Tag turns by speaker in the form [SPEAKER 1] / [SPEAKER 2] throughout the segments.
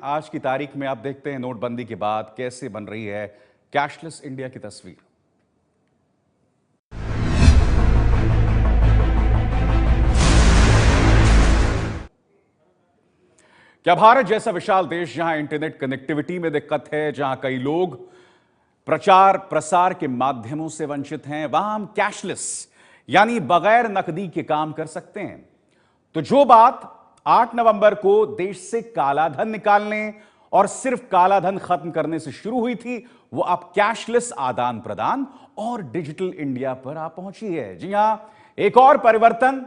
[SPEAKER 1] आज की तारीख में आप देखते हैं नोटबंदी के बाद कैसे बन रही है कैशलेस इंडिया की तस्वीर। क्या भारत जैसा विशाल देश जहां इंटरनेट कनेक्टिविटी में दिक्कत है, जहां कई लोग प्रचार प्रसार के माध्यमों से वंचित हैं, वहां हम कैशलेस यानी बगैर नकदी के काम कर सकते हैं। तो जो बात 8 नवंबर को देश से कालाधन निकालने और सिर्फ कालाधन खत्म करने से शुरू हुई थी, वो अब कैशलेस आदान प्रदान और डिजिटल इंडिया पर आ पहुंची है। जी हां, एक और परिवर्तन।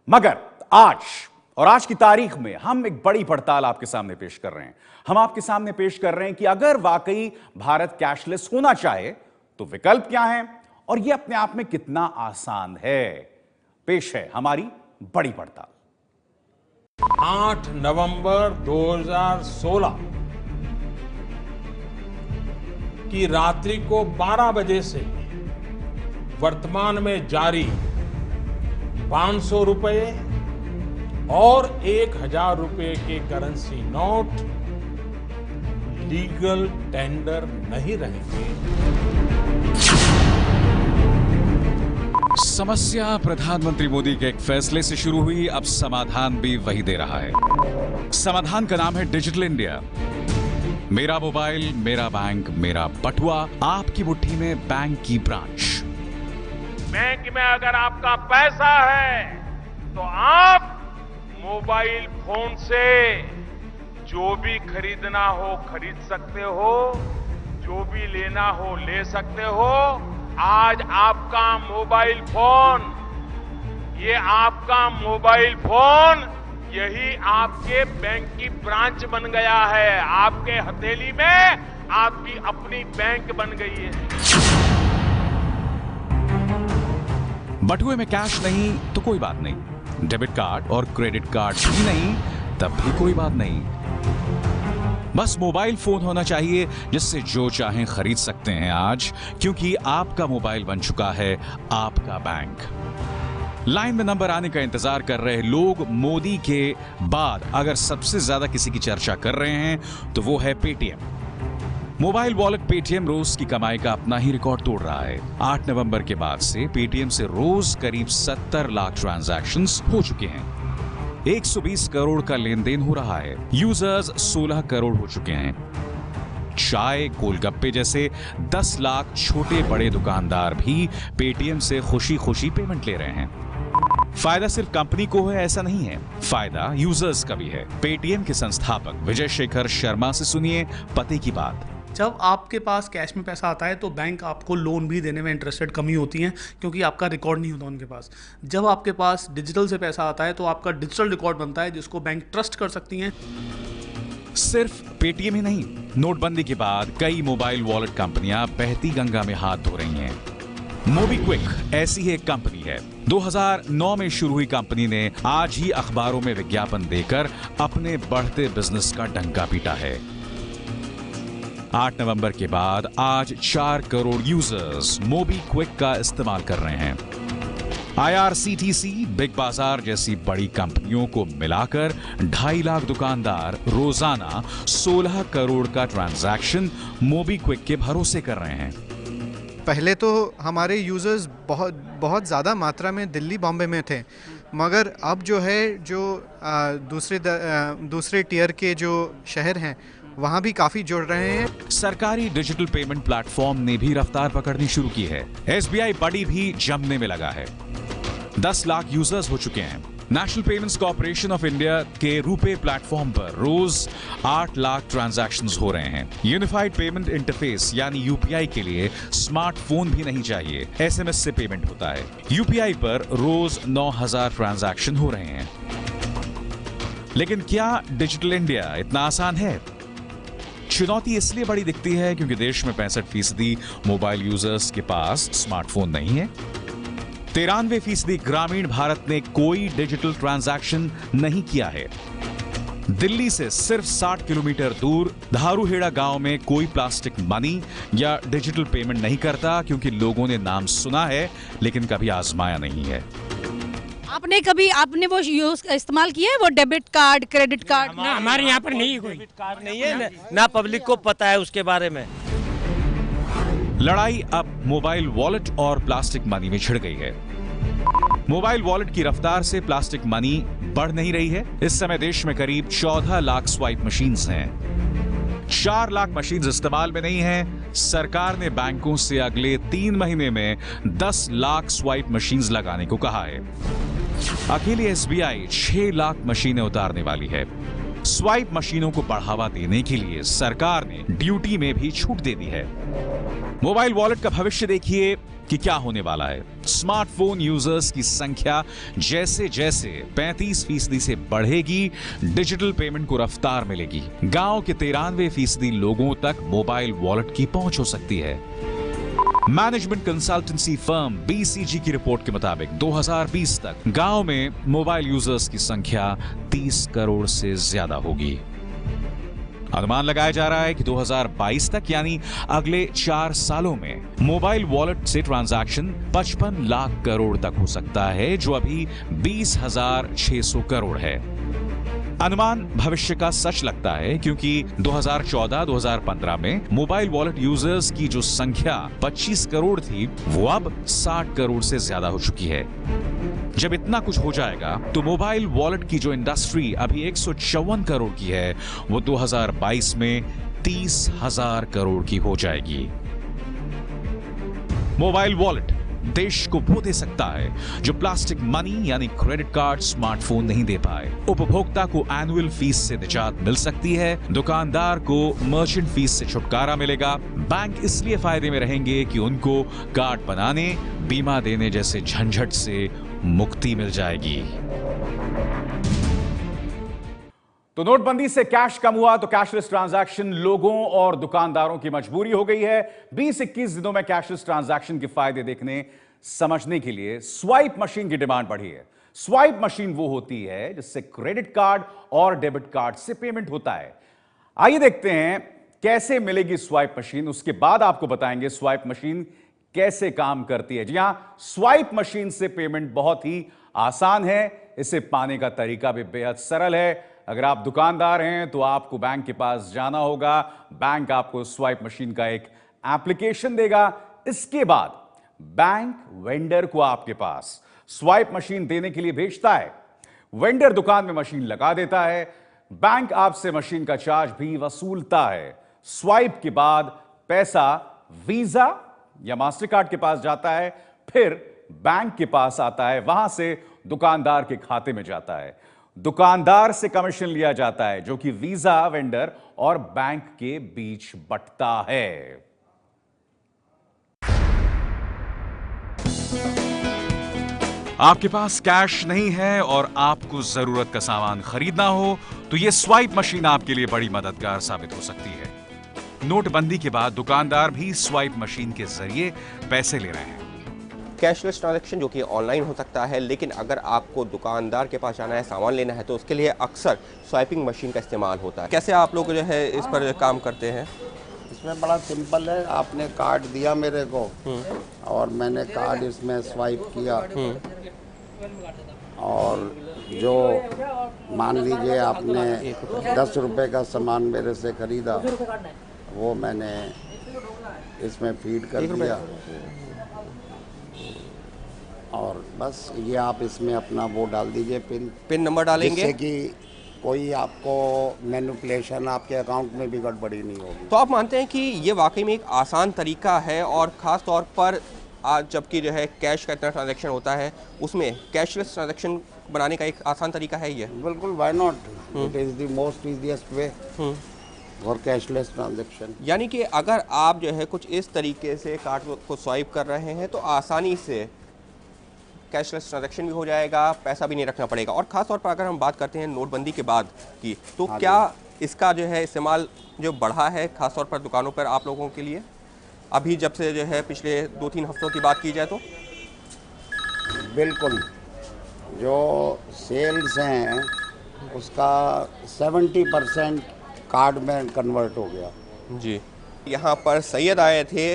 [SPEAKER 1] मगर आज की तारीख में हम एक बड़ी पड़ताल आपके सामने पेश कर रहे हैं। हम आपके सामने पेश कर रहे हैं कि अगर वाकई भारत कैशलेस होना चाहे तो विकल्प क्या हैं और यह अपने आप में कितना आसान है। पेश है हमारी बड़ी पड़ताल।
[SPEAKER 2] 8 नवंबर 2016 की रात्रि को 12 बजे से वर्तमान में जारी 500 रुपए और 1000 रुपए के करेंसी नोट लीगल टेंडर नहीं रहेंगे।
[SPEAKER 3] समस्या प्रधानमंत्री मोदी के एक फैसले से शुरू हुई, अब समाधान भी वही दे रहा है। समाधान का नाम है डिजिटल इंडिया। मेरा मोबाइल, मेरा बैंक, मेरा बटुआ, आपकी मुट्ठी में बैंक की ब्रांच।
[SPEAKER 2] बैंक में अगर आपका पैसा है तो आप मोबाइल फोन से जो भी खरीदना हो खरीद सकते हो, जो भी लेना हो ले सकते हो। आज आपका मोबाइल फोन, ये आपका मोबाइल फोन यही आपके बैंक की ब्रांच बन गया है। आपके हथेली में आपकी अपनी बैंक बन गई है।
[SPEAKER 3] बटुए में कैश नहीं तो कोई बात नहीं, डेबिट कार्ड और क्रेडिट कार्ड भी नहीं तब भी कोई बात नहीं। बस मोबाइल फोन होना चाहिए जिससे जो चाहें खरीद सकते हैं आज, क्योंकि आपका मोबाइल बन चुका है आपका बैंक। लाइन में नंबर आने का इंतजार कर रहे लोग मोदी के बाद अगर सबसे ज्यादा किसी की चर्चा कर रहे हैं तो वो है पेटीएम। मोबाइल वॉलेट पेटीएम रोज की कमाई का अपना ही रिकॉर्ड तोड़ रहा है। 8 नवंबर के बाद से पेटीएम से रोज करीब 70 लाख ट्रांजैक्शंस हो चुके हैं। 120 करोड़ का लेन देन हो रहा है। यूजर्स 16 करोड़ हो चुके हैं। चाय, गोलगप्पे जैसे 10 लाख छोटे बड़े दुकानदार भी पेटीएम से खुशी खुशी पेमेंट ले रहे हैं। फायदा सिर्फ कंपनी को है ऐसा नहीं है, फायदा यूजर्स का भी है। पेटीएम के संस्थापक विजय शेखर शर्मा से सुनिए पते की बात।
[SPEAKER 4] जब आपके पास कैश में पैसा आता है तो बैंक आपको लोन भी देने में इंटरेस्टेड कमी होती है, क्योंकि आपका रिकॉर्ड नहीं होता उनके पास। जब आपके पास डिजिटल से पैसा आता है तो आपका डिजिटल रिकॉर्ड बनता है जिसको बैंक ट्रस्ट कर सकती हैं।
[SPEAKER 3] सिर्फ पेटीएम ही नहीं, नोटबंदी के बाद कई मोबाइल वॉलेट कंपनियां बहती गंगा में हाथ धो रही हैं। मोबीक्विक ऐसी ही एक कंपनी है। 2009 में शुरू हुई कंपनी ने आज ही अखबारों में विज्ञापन देकर अपने बढ़ते बिजनेस का डंका पीटा है। 8 नवंबर के बाद आज 4 करोड़ यूजर्स मोबीक्विक का इस्तेमाल कर रहे हैं। IRCTC, बिग बाजार जैसी बड़ी कंपनियों को मिलाकर 2.5 लाख दुकानदार रोजाना 16 करोड़ का ट्रांजैक्शन मोबीक्विक के भरोसे कर रहे हैं।
[SPEAKER 5] पहले तो हमारे यूज़र्स बहुत ज़्यादा मात्रा में दिल्ली बॉम्बे में थे, मगर अब जो है दूसरे टियर के जो शहर हैं वहाँ भी काफ़ी जुड़ रहे हैं।
[SPEAKER 3] सरकारी डिजिटल पेमेंट प्लेटफॉर्म ने भी रफ्तार पकड़नी शुरू की है। SBI बड़ी भी जमने में लगा है। 10 लाख यूजर्स हो चुके हैं। National payments corporation of India के रुपे प्लेटफॉर्म पर रोज 8 लाख ट्रांजैक्शंस हो रहे हैं। यूनिफाइड पेमेंट इंटरफेस यानी UPI के लिए स्मार्टफोन भी नहीं चाहिए, SMS से पेमेंट होता है। UPI पर रोज 9000 ट्रांजैक्शन हो रहे हैं। लेकिन क्या डिजिटल इंडिया इतना आसान है? चुनौती इसलिए बड़ी दिखती है क्योंकि देश में 65% मोबाइल यूजर्स के पास स्मार्टफोन नहीं है। 93% ग्रामीण भारत ने कोई डिजिटल ट्रांजैक्शन नहीं किया है। दिल्ली से सिर्फ 60 किलोमीटर दूर धारूहेड़ा गांव में कोई प्लास्टिक मनी या डिजिटल पेमेंट नहीं करता, क्योंकि लोगों ने नाम सुना है लेकिन कभी आजमाया नहीं है।
[SPEAKER 6] आपने कभी आपने वो यूज इस्तेमाल किया है वो डेबिट कार्ड क्रेडिट कार्ड?
[SPEAKER 7] ना हमारे यहाँ पर नहीं है कोई
[SPEAKER 8] कार्ड नहीं है ना पब्लिक को पता है उसके बारे में।
[SPEAKER 3] लड़ाई अब मोबाइल वॉलेट और प्लास्टिक मनी में छिड़ गई है। मोबाइल वॉलेट की रफ्तार से प्लास्टिक मनी बढ़ नहीं रही है। इस समय देश में करीब 14 लाख स्वाइप मशीन्स हैं। 4 लाख मशीन्स इस्तेमाल में नहीं हैं। सरकार ने बैंकों से अगले 3 महीने में 10 लाख स्वाइप मशीन्स लगाने को कहा है। अकेली एसबीआई 6 लाख मशीनें उतारने वाली है। स्वाइप मशीनों को बढ़ावा देने के लिए सरकार ने ड्यूटी में भी छूट दे दी है। मोबाइल वॉलेट का भविष्य देखिए कि क्या होने वाला है। स्मार्टफोन यूजर्स की संख्या जैसे जैसे 35% से बढ़ेगी, डिजिटल पेमेंट को रफ्तार मिलेगी। गांव के 93% लोगों तक मोबाइल वॉलेट की पहुंच हो सकती है। मैनेजमेंट कंसल्टेंसी फर्म बीसीजी की रिपोर्ट के मुताबिक 2020 तक गांव में मोबाइल यूजर्स की संख्या 30 करोड़ से ज्यादा होगी। अनुमान लगाया जा रहा है कि 2022 तक यानी अगले 4 सालों में मोबाइल वॉलेट से ट्रांजैक्शन 55 लाख करोड़ तक हो सकता है, जो अभी 20,600 करोड़ है। अनुमान भविष्य का सच लगता है क्योंकि 2014-2015 में मोबाइल वॉलेट यूजर्स की जो संख्या 25 करोड़ थी वो अब 60 करोड़ से ज्यादा हो चुकी है। जब इतना कुछ हो जाएगा तो मोबाइल वॉलेट की जो इंडस्ट्री अभी 154 करोड़ की है वो 2022 में 30,000 करोड़ की हो जाएगी। मोबाइल वॉलेट देश को वो दे सकता है जो प्लास्टिक मनी यानी क्रेडिट कार्ड, स्मार्टफोन नहीं दे पाए। उपभोक्ता को एनुअल फीस से निजात मिल सकती है, दुकानदार को मर्चेंट फीस से छुटकारा मिलेगा। बैंक इसलिए फायदे में रहेंगे कि उनको कार्ड बनाने, बीमा देने जैसे झंझट से मुक्ति मिल जाएगी।
[SPEAKER 1] तो नोटबंदी से कैश कम हुआ तो कैशलेस ट्रांजैक्शन लोगों और दुकानदारों की मजबूरी हो गई है। 20-21 दिनों में कैशलेस ट्रांजैक्शन के फायदे देखने समझने के लिए स्वाइप मशीन की डिमांड बढ़ी है। स्वाइप मशीन वो होती है जिससे क्रेडिट कार्ड और डेबिट कार्ड से पेमेंट होता है। आइए देखते हैं कैसे मिलेगी स्वाइप मशीन, उसके बाद आपको बताएंगे स्वाइप मशीन कैसे काम करती है। जी हां, स्वाइप मशीन से पेमेंट बहुत ही आसान है। इसे पाने का तरीका भी बेहद सरल है। अगर आप दुकानदार हैं तो आपको बैंक के पास जाना होगा, बैंक आपको स्वाइप मशीन का एक एप्लीकेशन देगा। इसके बाद बैंक वेंडर को आपके पास स्वाइप मशीन देने के लिए भेजता है। वेंडर दुकान में मशीन लगा देता है। बैंक आपसे मशीन का चार्ज भी वसूलता है। स्वाइप के बाद पैसा वीजा या मास्टर कार्ड के पास जाता है, फिर बैंक के पास आता है, वहां से दुकानदार के खाते में जाता है। दुकानदार से कमीशन लिया जाता है जो कि वीजा, वेंडर और बैंक के बीच बंटता है।
[SPEAKER 3] आपके पास कैश नहीं है और आपको जरूरत का सामान खरीदना हो तो यह स्वाइप मशीन आपके लिए बड़ी मददगार साबित हो सकती है। नोटबंदी के बाद दुकानदार भी स्वाइप मशीन के जरिए पैसे ले रहे हैं।
[SPEAKER 9] कैशलेस ट्रांजैक्शन जो कि ऑनलाइन हो सकता है, लेकिन अगर आपको दुकानदार के पास जाना है, सामान लेना है, तो उसके लिए अक्सर स्वाइपिंग मशीन का इस्तेमाल होता है। कैसे आप लोग जो है इस पर काम करते हैं?
[SPEAKER 10] इसमें बड़ा सिंपल है। आपने कार्ड दिया मेरे को और मैंने कार्ड इसमें स्वाइप किया और जो मान लीजिए आपने 10 रुपए का सामान मेरे से खरीदा वो मैंने इसमें फीड कर दिया और बस ये आप इसमें अपना वो डाल दीजिए, पिन
[SPEAKER 9] नंबर डालेंगे
[SPEAKER 10] जिससे कि कोई आपको मैनिपुलेशन आपके अकाउंट में भी गड़बड़ी नहीं होगी।
[SPEAKER 9] तो आप मानते हैं कि ये वाकई में एक आसान तरीका है और ख़ास तौर पर आज जबकि जो है कैश का इतना ट्रांजैक्शन होता है उसमें कैशलेस ट्रांजैक्शन बनाने का एक आसान तरीका है ये?
[SPEAKER 10] बिल्कुल, why not, it is the most easiest way for cashless transaction.
[SPEAKER 9] यानी कि अगर आप जो है कुछ इस तरीके से कार्ड को स्वाइप कर रहे हैं तो आसानी से कैशलेस ट्रांजैक्शन भी हो जाएगा, पैसा भी नहीं रखना पड़ेगा। और ख़ास तौर पर अगर हम बात करते हैं नोटबंदी के बाद की, तो क्या इसका जो है इस्तेमाल जो बढ़ा है ख़ास तौर पर दुकानों पर आप लोगों के लिए, अभी जब से जो है पिछले 2-3 हफ्तों की बात की जाए तो?
[SPEAKER 10] बिल्कुल, जो सेल्स हैं उसका 70% कार्ड में कन्वर्ट हो गया।
[SPEAKER 9] जी, यहाँ पर सैयद आए थे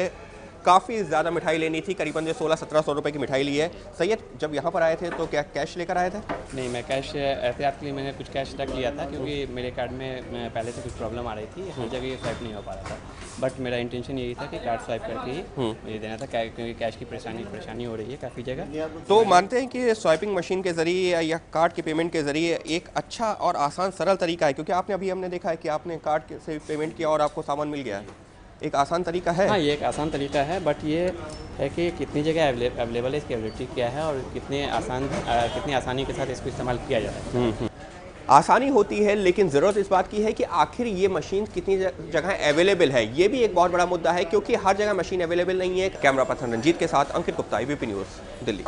[SPEAKER 9] काफ़ी ज़्यादा मिठाई लेनी थी, करीबन जो 1600-1700 रुपए की मिठाई ली है। सैयद, जब यहाँ पर आए थे तो क्या कैश लेकर आए थे?
[SPEAKER 7] नहीं, मैं कैश एहतियात के लिए मैंने कुछ कैश रख लिया था, क्योंकि मेरे कार्ड में पहले से कुछ प्रॉब्लम आ रही थी, हर जगह ये स्वाइप नहीं हो पा रहा था। बट मेरा इंटेंशन यही था कि कार्ड स्वाइप करके ही मुझे देना था, क्योंकि कैश की परेशानी हो रही है काफ़ी जगह।
[SPEAKER 9] तो मानते हैं कि स्वाइपिंग मशीन के ज़रिए या कार्ड के पेमेंट के ज़रिए एक अच्छा और आसान सरल तरीका है, क्योंकि आपने अभी हमने देखा है कि आपने कार्ड से पेमेंट किया और आपको सामान मिल गया है। एक आसान तरीका है।
[SPEAKER 7] हाँ, ये एक आसान तरीका है, बट ये है कि कितनी जगह अवेलेबल है, इसकी एबिलिटी क्या है और कितनी आसानी के साथ इसको इस्तेमाल किया जाता है।
[SPEAKER 9] आसानी होती है, लेकिन ज़रूरत इस बात की है कि आखिर ये मशीन कितनी जगह अवेलेबल है, ये भी एक बहुत बड़ा मुद्दा है, क्योंकि हर जगह मशीन अवेलेबल नहीं है। कैमरा पर्सन रंजीत के साथ अंकित गुप्ता, ABP न्यूज़, दिल्ली।